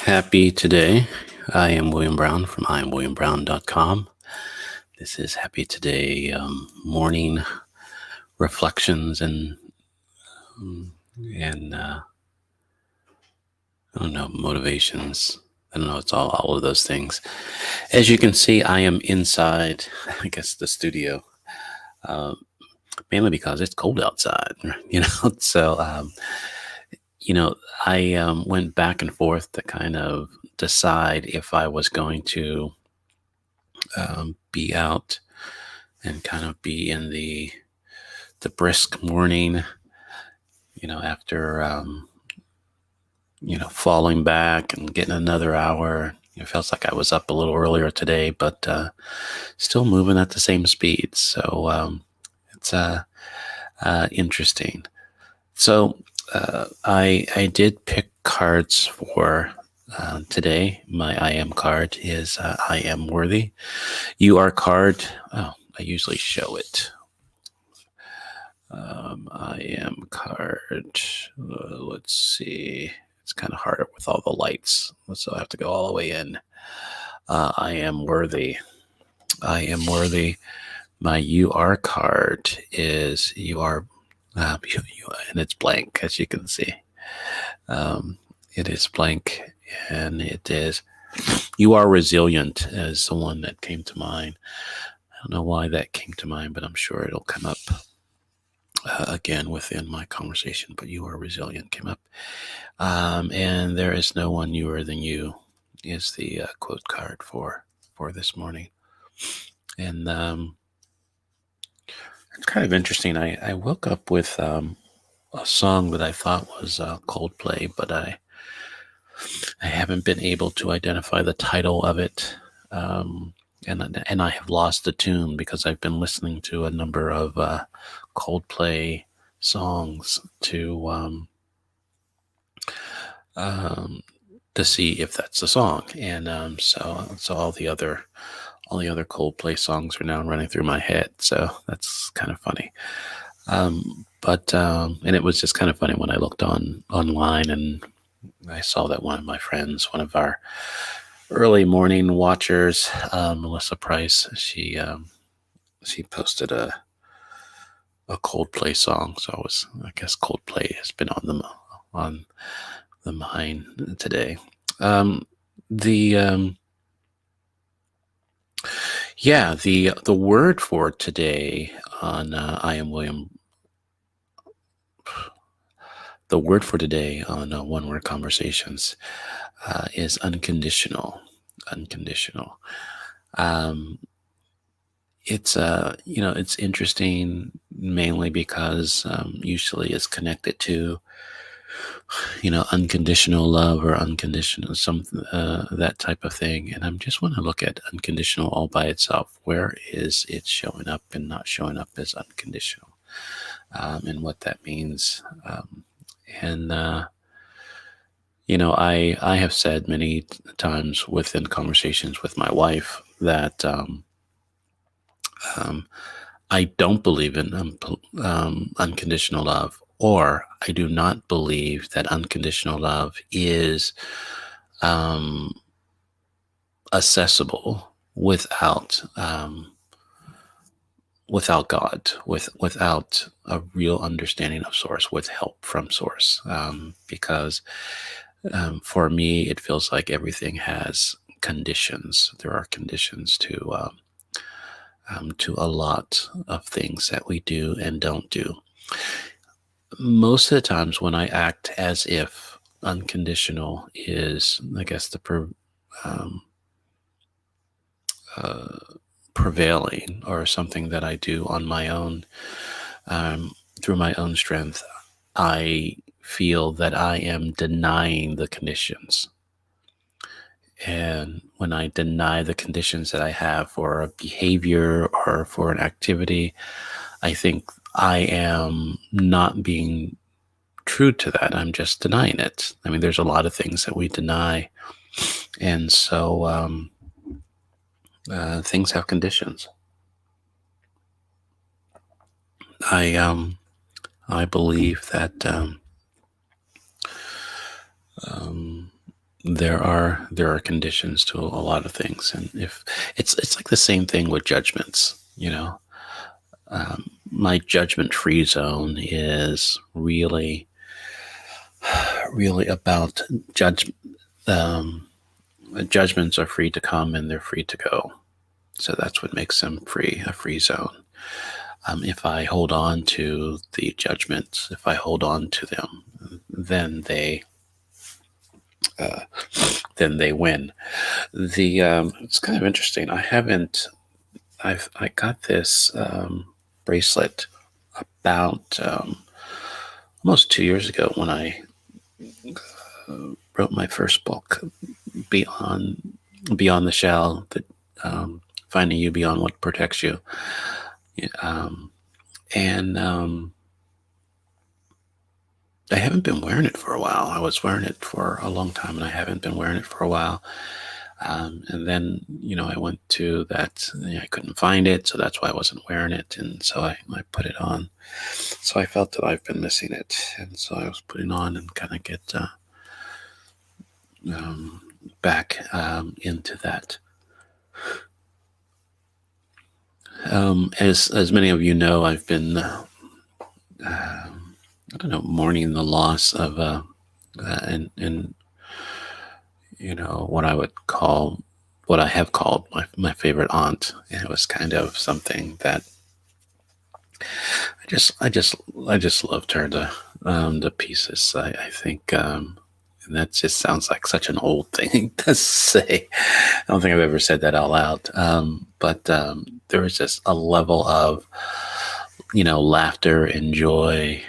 Happy today. I am William Brown from IamWilliamBrown.com. This is Happy Today morning reflections and I don't know, motivations. I don't know. It's all of those things. As you can see, I am inside, I guess, the studio, uh, mainly because it's cold outside. So I went back and forth to kind of decide if I was going to be out and kind of be in the brisk morning, after falling back and getting another hour. It feels like I was up a little earlier today, but still moving at the same speed. So it's interesting. So I did pick cards for today. My I am card is I am worthy. You are card. Oh, I usually show it. I am card. Let's see. It's kind of harder with all the lights, so I have to go all the way in. I am worthy. I am worthy. My you are card is you are, and it's blank, as you can see. It is blank, and it is you are resilient as the one that came to mind. I don't know why that came to mind, but I'm sure it'll come up again within my conversation. But you are resilient came up, and there is no one newer than you is the quote card for this morning. And it's kind of interesting. I woke up with a song that I thought was Coldplay, but I haven't been able to identify the title of it. And I have lost the tune because I've been listening to a number of Coldplay songs to see if that's the song. And so all the other Coldplay songs are now running through my head. So that's kind of funny. And it was just kind of funny when I looked online and I saw that one of my friends, one of our early morning watchers, Melissa Price, she posted a Coldplay song. So I guess Coldplay has been on the mind today. The word for today on I am William. The word for today on One Word Conversations is unconditional. Unconditional. It's interesting mainly because usually it's connected to unconditional love or unconditional something, that type of thing. And I just want to look at unconditional all by itself. Where is it showing up and not showing up as unconditional, and what that means. I have said many times within conversations with my wife that I don't believe in unconditional love, or I do not believe that unconditional love is accessible without God, without a real understanding of Source, with help from Source, because for me it feels like everything has conditions. There are conditions to a lot of things that we do and don't do. Most of the times when I act as if unconditional is, I guess, prevailing, or something that I do on my own, through my own strength, I feel that I am denying the conditions. And when I deny the conditions that I have for a behavior or for an activity, I think I am not being true to that. I'm just denying it. I mean, there's a lot of things that we deny. And so things have conditions. I believe that there are conditions to a lot of things, and if it's like the same thing with judgments, my judgment free zone is really about judgment. Um, Judgments are free to come and they're free to go. So that's what makes them free, a free zone. If I hold on to the judgments, if I hold on to them, then uh, they win. It's kind of interesting. I got this bracelet about almost 2 years ago when I wrote my first book, Beyond Beyond the Shell, that finding you beyond what protects you. Um, and I haven't been wearing it for a while. I was wearing it for a long time, and I haven't been wearing it for a while. And then, I went to that. I couldn't find it, so that's why I wasn't wearing it. And so I put it on. So I felt that I've been missing it, and so I was putting on and kind of get back into that. As many of you know, I've been I don't know, mourning the loss of and what I would call, what I have called my favorite aunt. And it was kind of something that I just loved her to pieces. I think, and that just sounds like such an old thing to say. I don't think I've ever said that out loud. But there was just a level of laughter and joy,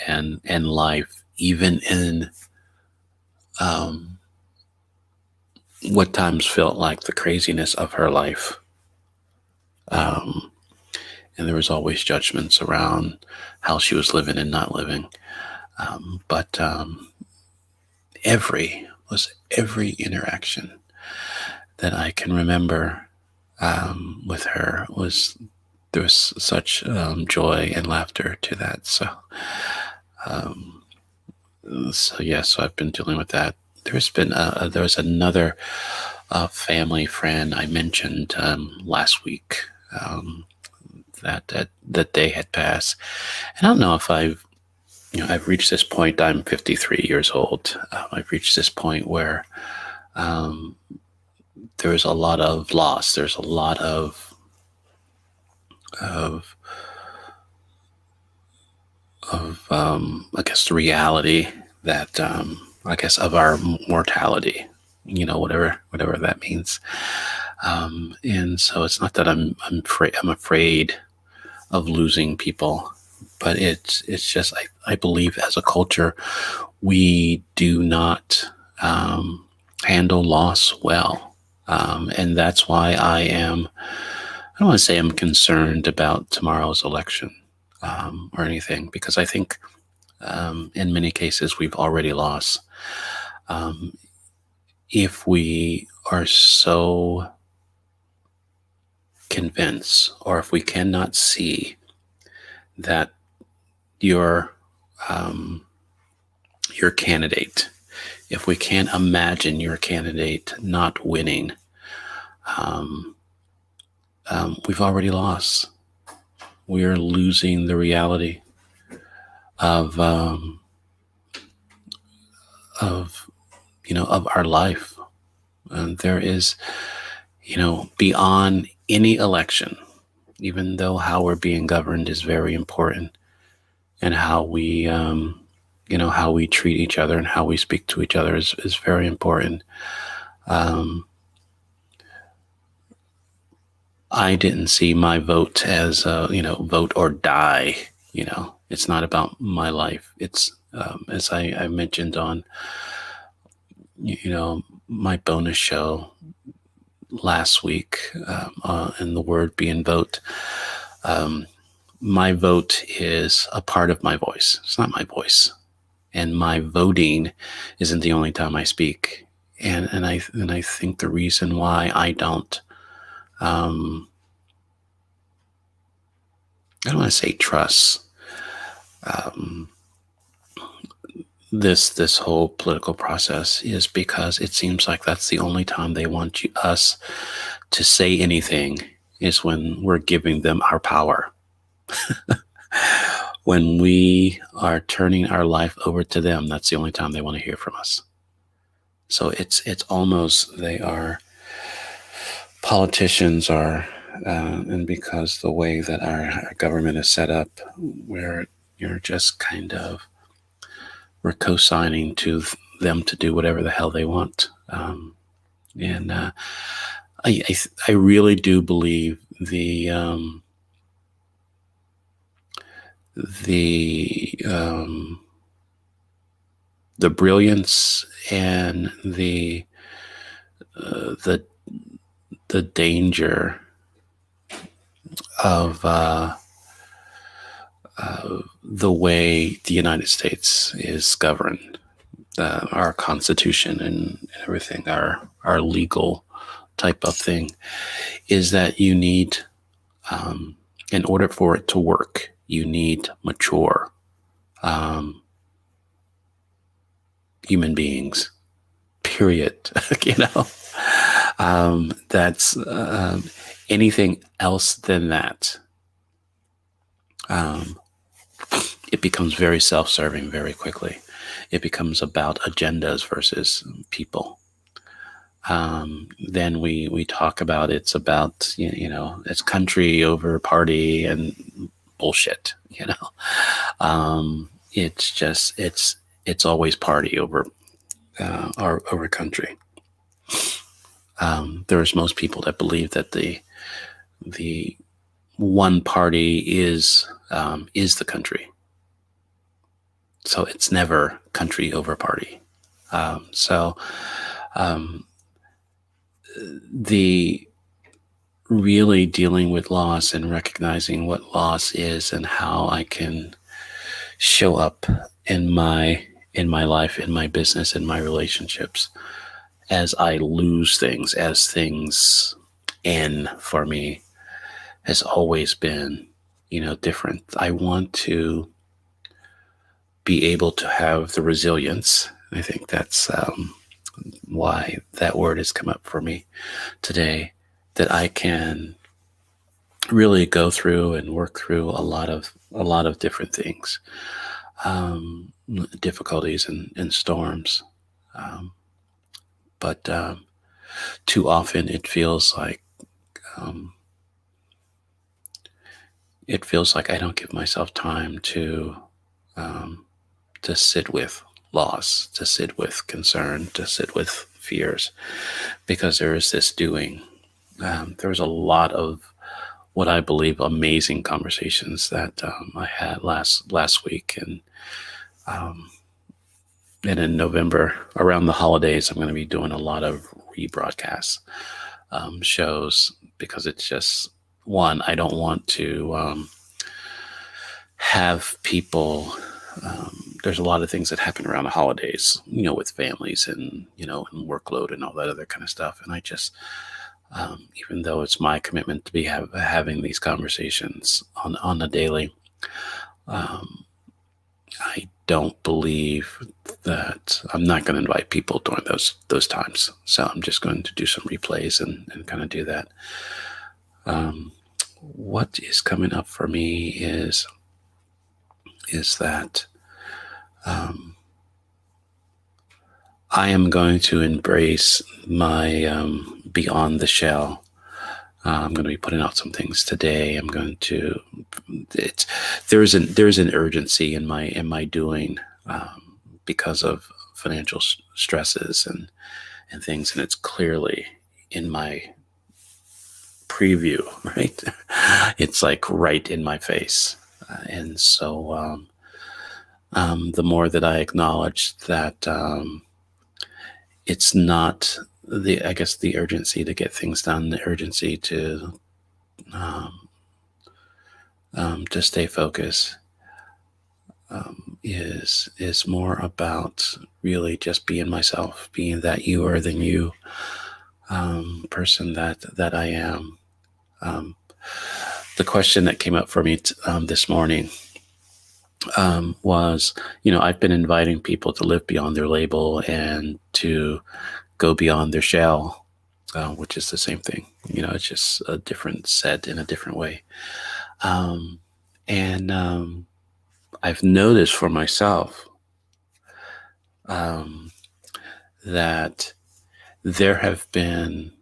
and life, even in um, what times felt like the craziness of her life. Um, and there was always judgments around how she was living and not living. But every interaction that I can remember with her there was such joy and laughter to that. Um, so I've been dealing with that. There was another family friend I mentioned last week, that they had passed. And I don't know if I've reached this point. I'm 53 years old. I've reached this point where um, there's a lot of loss. There's a lot of I guess the reality that I guess of our mortality. Whatever that means. And so it's not that I'm afraid of losing people, but it's just I believe as a culture we do not handle loss well, and that's why I don't want to say I'm concerned about tomorrow's election, or anything, because I think in many cases we've already lost. Um, if we are so convinced, or if we cannot see that your um, your candidate, if we can't imagine your candidate not winning, um, we've already lost. We are losing the reality of of of our life. And there is, beyond any election, even though how we're being governed is very important, and how we treat each other and how we speak to each other is very important. Um, I didn't see my vote as vote or die. It's not about my life. It's as I mentioned on my bonus show last week, and the word being vote. My vote is a part of my voice. It's not my voice, and my voting isn't the only time I speak. And I think the reason why um, I don't want to say trust, um, this whole political process is because it seems like that's the only time they want us to say anything is when we're giving them our power. When we are turning our life over to them, that's the only time they want to hear from us. So it's almost, they are, politicians are, and because the way that our government is set up, where you're just kind of, we're co-signing to them to do whatever the hell they want. And I really do believe the the brilliance and the danger of the way the United States is governed, our Constitution and everything, our legal type of thing, is that you need, in order for it to work, you need mature human beings. Period. You know, that's anything else than that. It becomes very self-serving very quickly. It becomes about agendas versus people. Then we talk about, it's about, it's country over party and bullshit. It's just, it's always party over over country. There's most people that believe that the one party is the country. So it's never country over party. The really dealing with loss and recognizing what loss is and how I can show up in my life, in my business, in my relationships, as I lose things, as things end for me, has always been, different. I want to be able to have the resilience. I think that's why that word has come up for me today, that I can really go through and work through a lot of different things, difficulties and storms. But too often it feels like I don't give myself time to sit with loss, to sit with concern, to sit with fears, because there is this doing. There was a lot of what I believe amazing conversations that I had last week, and in November, around the holidays, I'm going to be doing a lot of rebroadcast shows, because it's just, one, I don't want to have people. There's a lot of things that happen around the holidays, with families and and workload and all that other kind of stuff. And I just, even though it's my commitment to be having these conversations on a daily, I don't believe that I'm not going to invite people during those times. So I'm just going to do some replays and kind of do that. What is coming up for me is that I am going to embrace my beyond the shell. I'm going to be putting out some things today. I'm going to. There's an urgency in my doing because of financial stresses and things, and it's clearly in my preview. Right, it's like right in my face, and so the more that I acknowledge that it's not the urgency to get things done, the urgency to stay focused, is more about really just being myself, being that you are than you person that I am. The question that came up for me this morning was, I've been inviting people to live beyond their label and to go beyond their shell, which is the same thing. It's just a different set in a different way. Um, and I've noticed for myself um, that there have been,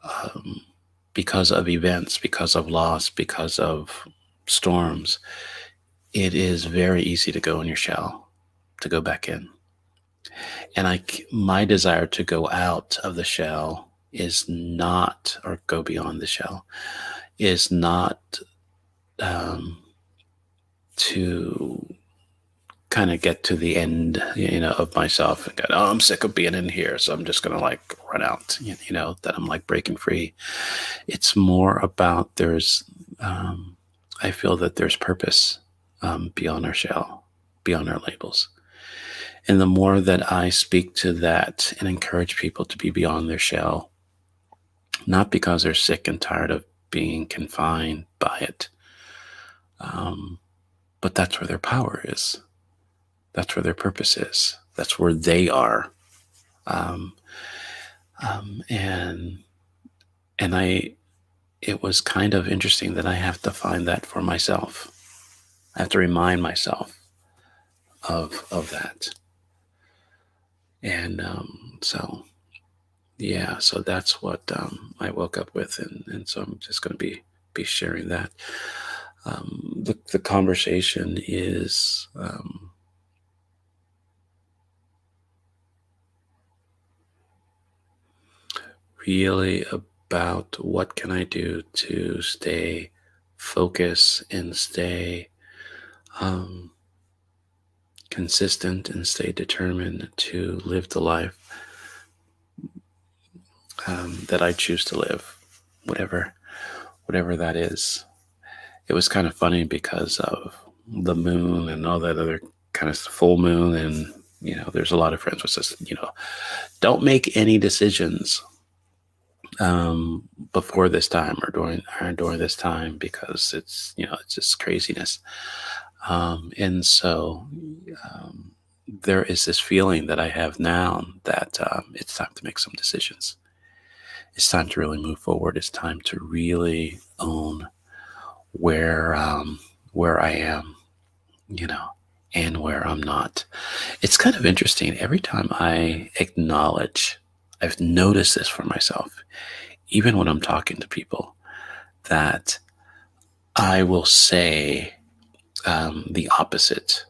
um, because of events, because of loss, because of storms, it is very easy to go in your shell, to go back in. And my desire to go out of the shell is not, or go beyond the shell, is not to kind of get to the end, of myself and go, oh, I'm sick of being in here, so I'm just going to like run out, that I'm like breaking free. It's more about I feel that there's purpose beyond our shell, beyond our labels. And the more that I speak to that and encourage people to be beyond their shell, not because they're sick and tired of being confined by it, but that's where their power is. That's where their purpose is. That's where they are. Um, and it was kind of interesting that I have to find that for myself. I have to remind myself of that. And so that's what I woke up with, and so I'm just going to be sharing that. The conversation is really about what can I do to stay focused and stay consistent and stay determined to live the life that I choose to live, whatever that is. It was kind of funny because of the moon and all that other kind of full moon, and there's a lot of friends with us, don't make any decisions before this time or during this time, because it's just craziness. And so there is this feeling that I have now that it's time to make some decisions. It's time to really move forward. It's time to really own where I am, and where I'm not. It's kind of interesting. Every time I acknowledge, I've noticed this for myself, even when I'm talking to people, that I will say the opposite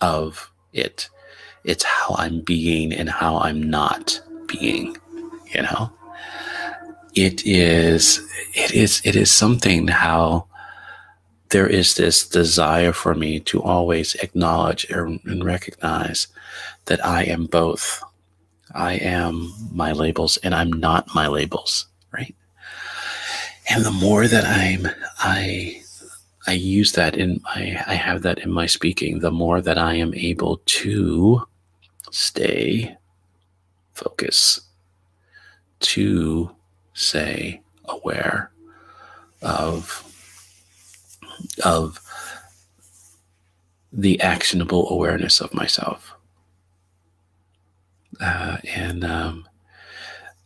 of it. It's how I'm being and how I'm not being, It is something how there is this desire for me to always acknowledge and recognize that I am both. I am my labels and I'm not my labels, right? And the more that I use that I have that in my speaking, the more that I am able to stay focused, to stay aware of the actionable awareness of myself. And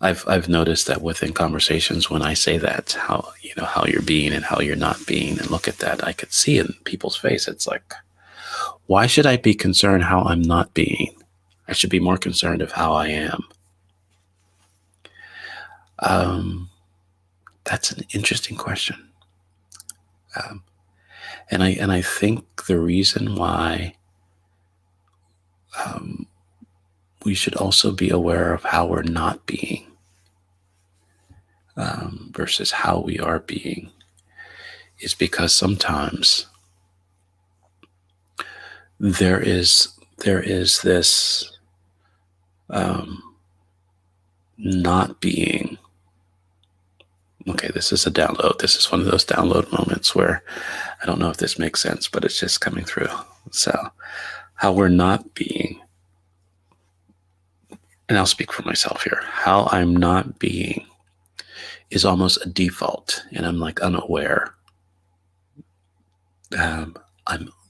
I've noticed that within conversations, when I say that, how you're being and how you're not being, and look at that, I could see in people's face, it's like, why should I be concerned how I'm not being? I should be more concerned of how I am. That's an interesting question. And I think the reason why we should also be aware of how we're not being versus how we are being is because sometimes there is this not being. Okay, this is a download. This is one of those download moments where I don't know if this makes sense, but it's just coming through. So how we're not being, and I'll speak for myself here, how I'm not being is almost a default, and I'm like unaware. I'm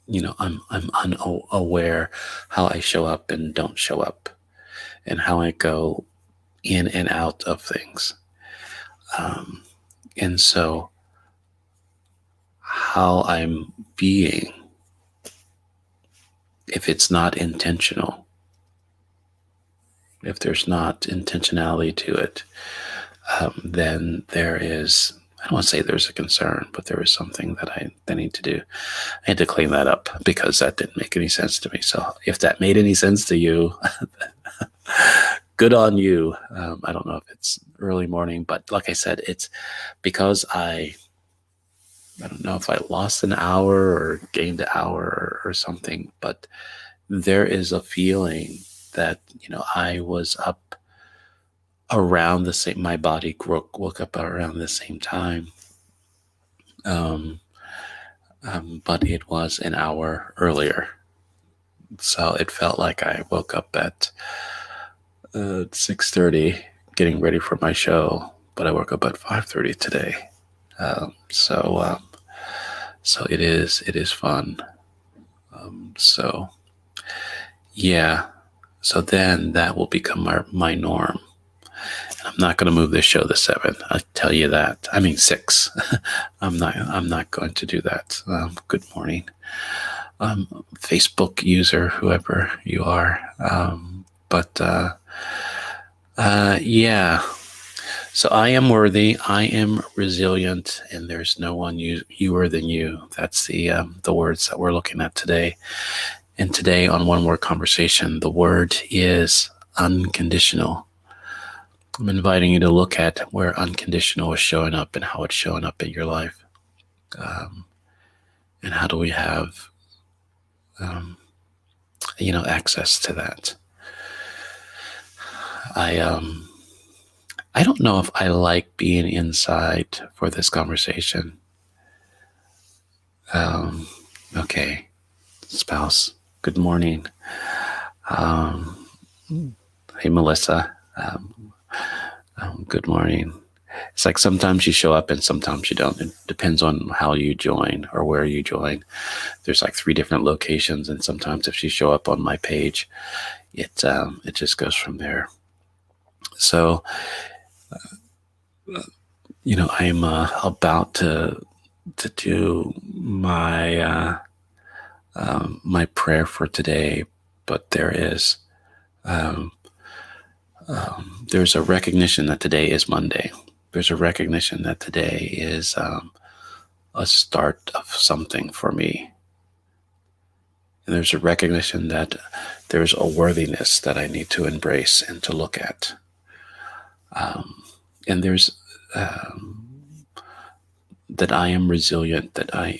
I'm unaware how I show up and don't show up, and how I go in and out of things. And so how I'm being, if it's not intentional, if there's not intentionality to it, then there is, I don't want to say there's a concern, but there is something that I need to do. I had to clean that up because that didn't make any sense to me. So if that made any sense to you, good on you. I don't know if it's early morning, but like I said, it's because I don't know if I lost an hour or gained an hour or something, but there is a feeling that, I was up around the same, my body woke up around the same time. But it was an hour earlier. So it felt like I woke up at 6:30 getting ready for my show, but I woke up at 5:30 today. So it is fun. So yeah, so then that will become my norm. And I'm not going to move this show to 7. I tell you that. I mean 6. I'm not going to do that. Good morning, Facebook user, whoever you are. But yeah. So I am worthy. I am resilient, and there's no one youer than you. That's the words that we're looking at today. And today on One Word Conversation, the word is unconditional. I'm inviting you to look at where unconditional is showing up and how it's showing up in your life. And how do we have, access to that? I don't know if I like being inside for this conversation. Okay, spouse, good morning. Hey, Melissa. Good morning. It's like sometimes you show up and sometimes you don't. It depends on how you join or where you join. There's like 3 different locations, and sometimes if you show up on my page, it just goes from there. So, I'm about to do my my prayer for today, but there's a recognition that today is Monday. There's a recognition that today is a start of something for me. And there's a recognition that there's a worthiness that I need to embrace and to look at. And there's that I am resilient, that I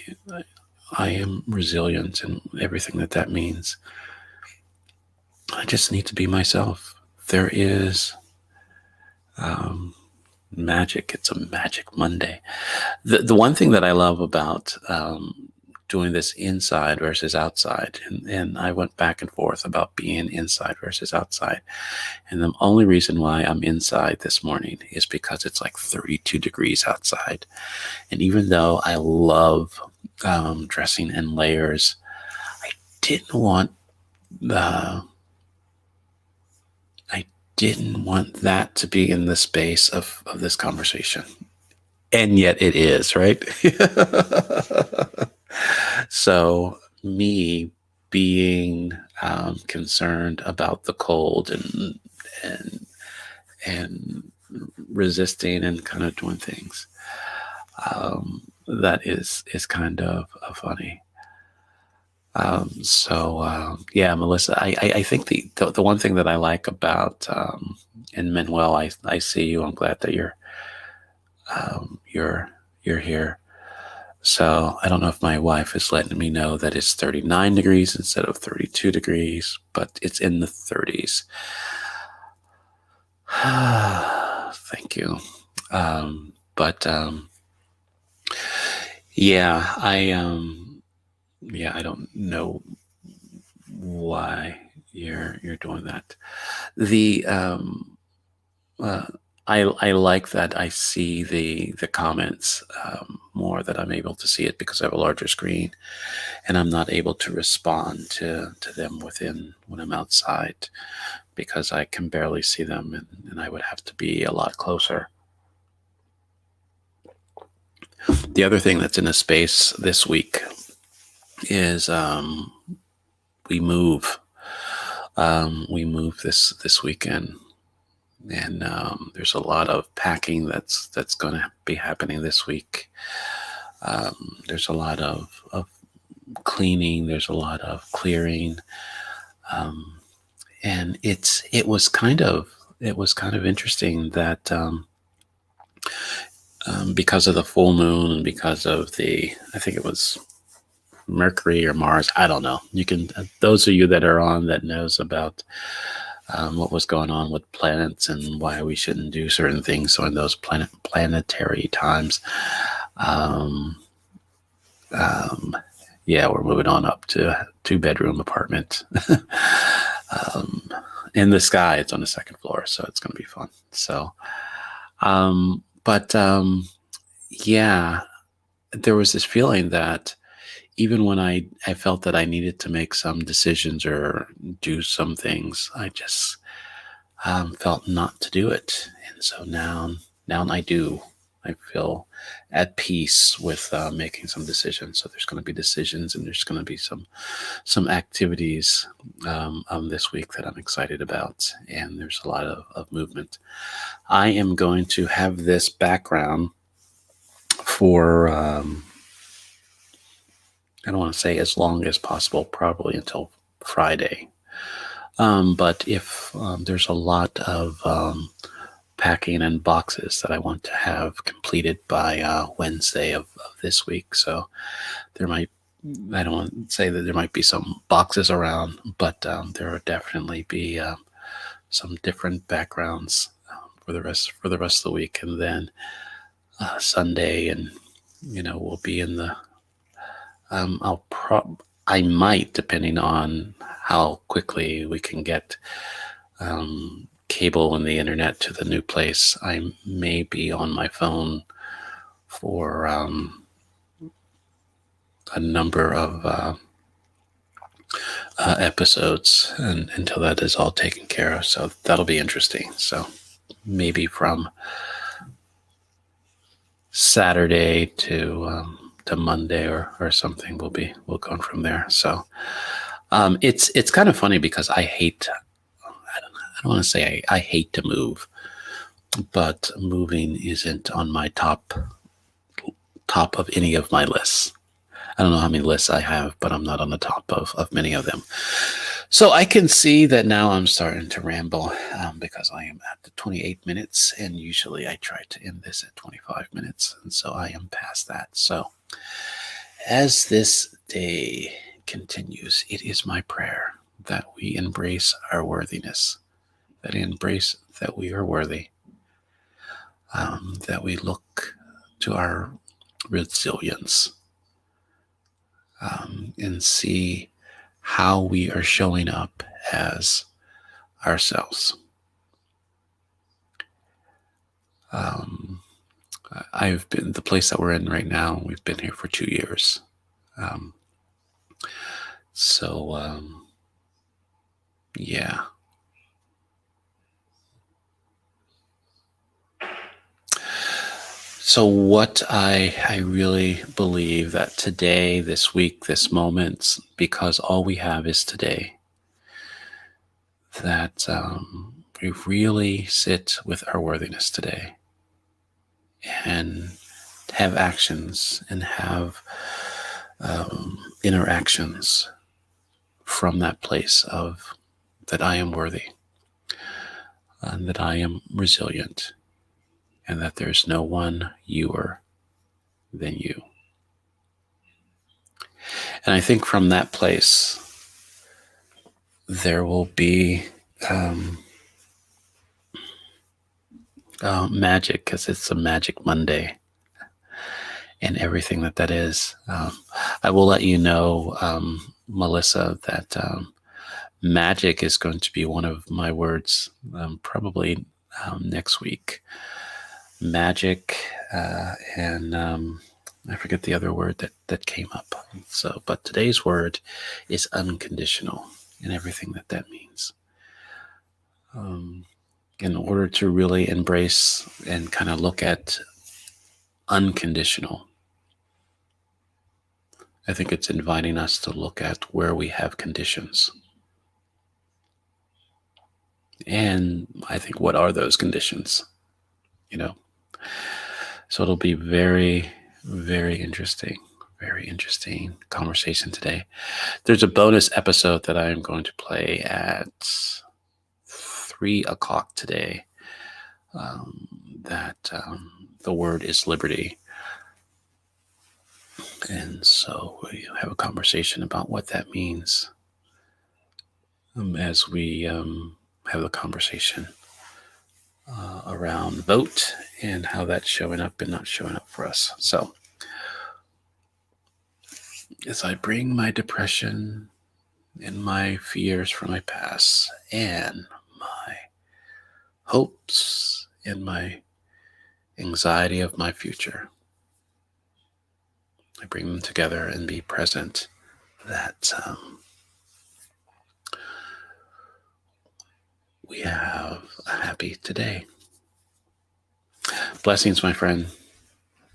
am resilient, and everything that means. I just need to be myself. There is magic. It's a magic Monday. The one thing that I love about doing this inside versus outside, and I went back and forth about being inside versus outside, and the only reason why I'm inside this morning is because it's like 32 degrees outside. And even though I love dressing in layers, I didn't want that to be in the space of this conversation. And yet it is, right? So me being concerned about the cold and resisting and kind of doing things, that is kind of funny. Yeah, Melissa, I think the one thing that I like about, and Manuel, I see you. I'm glad that you're here. So I don't know if my wife is letting me know that it's 39 degrees instead of 32 degrees, but it's in the 30s. Thank you. Yeah, I don't know why you're doing that. The I like that I see the comments more, that I'm able to see it because I have a larger screen, and I'm not able to respond to them within when I'm outside because I can barely see them, and I would have to be a lot closer. The other thing that's in a space this week is we move. We move this weekend, and there's a lot of packing that's going to be happening this week. There's a lot of cleaning. There's a lot of clearing, and it was kind of interesting that because of the full moon and because of I think it was Mercury or Mars. I don't know. You can those of you that are on that knows about what was going on with planets and why we shouldn't do certain things. So in those planetary times, um, yeah, we're moving on up to a 2-bedroom apartment. In the sky, it's on the 2nd floor, so it's going to be fun. So, but yeah, there was this feeling that even when I felt that I needed to make some decisions or do some things, I just felt not to do it. And so now I do. I feel at peace with making some decisions. So there's going to be decisions, and there's going to be some activities this week that I'm excited about. And there's a lot of movement. I am going to have this background for I don't want to say as long as possible, probably until Friday. But if there's a lot of packing and boxes that I want to have completed by Wednesday of this week. So I don't want to say that there might be some boxes around, but there will definitely be some different backgrounds for the rest of the week. And then Sunday, and we'll be in the I might, depending on how quickly we can get cable and the internet to the new place, I may be on my phone for a number of episodes and until that is all taken care of. So that'll be interesting. So maybe from Saturday to Monday or something, we'll go from there. So it's kind of funny because I don't want to say I hate to move, but moving isn't on my top of any of my lists. I don't know how many lists I have, but I'm not on the top of many of them. So I can see that now I'm starting to ramble because I am at the 28 minutes, and usually I try to end this at 25 minutes. And so I am past that. So as this day continues, it is my prayer that we embrace our worthiness, that embrace that we are worthy, that we look to our resilience and see how we are showing up as ourselves. I've been the place that we're in right now. We've been here for 2 years. Yeah. So what I really believe that today, this week, this moment, because all we have is today, that we really sit with our worthiness today and have actions and have interactions from that place of that I am worthy and that I am resilient and that there's no one youer than you. And I think from that place, there will be magic, because it's a magic Monday and everything that is. I will let you know, Melissa, that magic is going to be one of my words, probably next week. Magic and I forget the other word that came up. So, but today's word is unconditional and everything that means. In order to really embrace and kind of look at unconditional, I think it's inviting us to look at where we have conditions. And I think, what are those conditions? So it'll be very, very interesting conversation today. There's a bonus episode that I am going to play at 3:00 today. The word is liberty. And so we have a conversation about what that means as we have the conversation around vote and how that's showing up and not showing up for us. So as I bring my depression and my fears from my past and my hopes and my anxiety of my future, I bring them together and be present that we have a happy today. Blessings, my friend,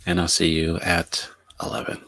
and I'll see you at 11.